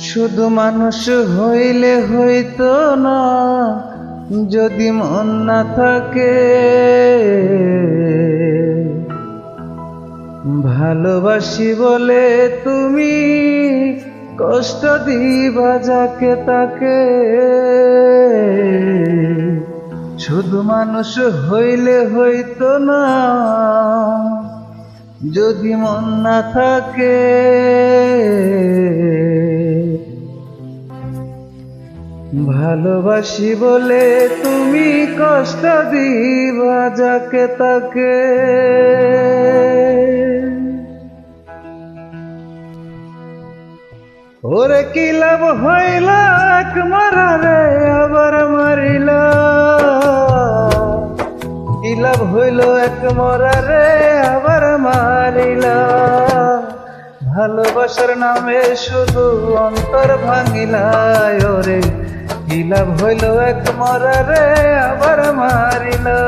শুধু মানুষ হইলে হইতো না যদি মন না থাকে, ভালোবাসি বলে তুমি কষ্ট দিবা যাকে তাকে। শুধু মানুষ হইলে হইতো না যদি মন না থাকে, ভালোবাসি বলে তুমি কষ্ট দিবা যাকে তাকে। ওরে কি লাভ হইল এক মারারে আবার মারিলা, কি লাভ হইল এক মরারে আবার মারিলা। ভালোবাসার নামে শুধু অন্তর ভাঙিলা, ওরে কি লাভ হইল এক মরারে আবার মারিলা।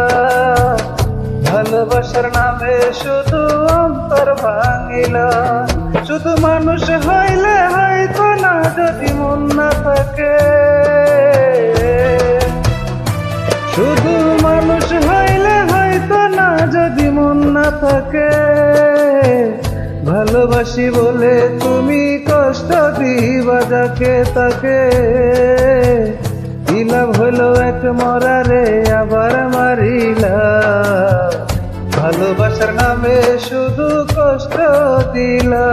ভালোবাসার নামে শুধু অন্তর ভাঙিলা। শুধু মানুষ হইলে হয়তো না যদি মন না থাকে, শুধু মানুষ হইলে হয়তো না যদি মন না থাকে। ভালোবাসি বলে তুমি কষ্ট দিবা যাকে তাকে, কি লাভ হইল এক মরারে আবার মারিলা। ভালোবাসার নামে শুধু কষ্ট দিলা,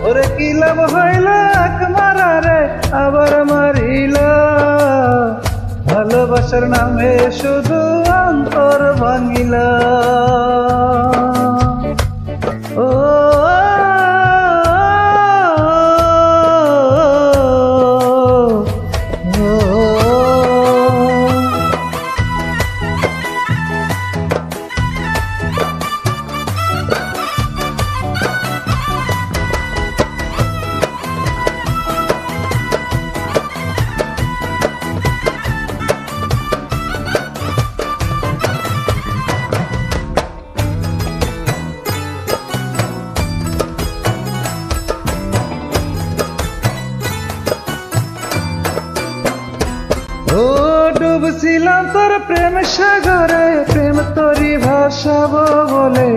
ওরে কি লাভ হইল এক মরারে আবার মারিলা। ভালোবাসার নামে শুধু অন্তর ভাঙিলা। ও ডুবছিলাম তোর প্রেম সাগরে, প্রেম তোরি ভাসাবো বলে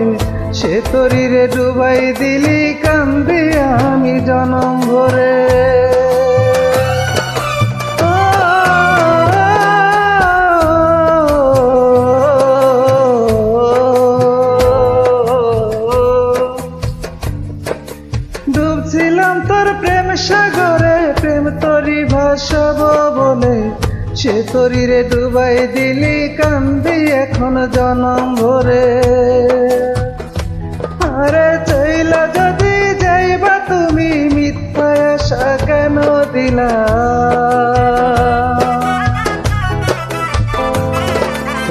সে তোরি রে ডুবাই দিলি কান্দি আমি জনম ভরে। ডুবছিলাম তোর প্রেম সাগরে, প্রেম তোরি ভাসাবো বলে সে তোরি রে ডুবাই দিলি কান্দি এখন জনম ভরে। আরে চইলা যদি যাইবা তুমি মিথ্যা আশা কেন দিলা,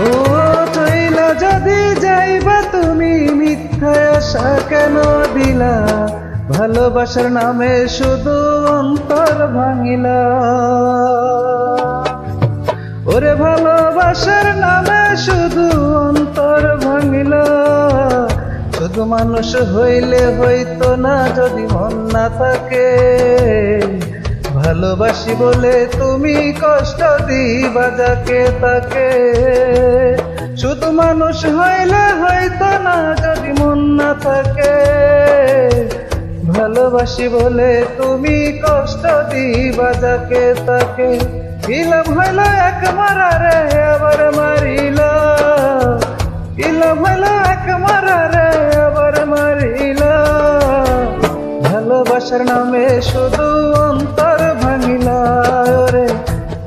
ও চইলা যদি যাইবা তুমি মিথ্যা আশা কেন দিলা। ভালোবাসার নামে শুধু অন্তর ভাঙিলা, ওরে ভালোবাসার নামে শুধু অন্তর ভাঙিলা। শুধু মানুষ হইলে হইতো না যদি মন না থাকে, ভালোবাসি বলে তুমি কষ্ট দিবা যাকে তাকে। শুধু মানুষ হইলে হইতো না যদি মন না থাকে, ভালোবাসি বলে তুমি কষ্ট দিবা যাকে তাকে। কি লাভ হইল এক মারারে আবার মারিলা, কি লাভ হইল এক মারারে আবার মারিলা। ভালোবাসার নামে শুধু অন্তর ভাঙিলা, ওরে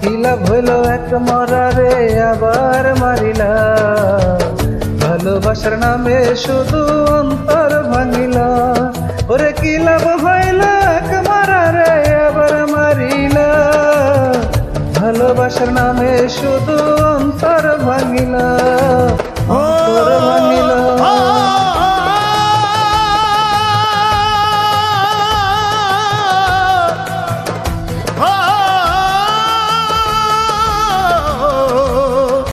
কি লাভ হইল এক মরারে আবার মারিলা। ভালোবাসার নামে শুধু অন্তর ভাঙিলা। কি লাভ হইল এক মারারে আবার মারিলা ভালোবাসার নামে শুধু অন্তর ভাঙিলা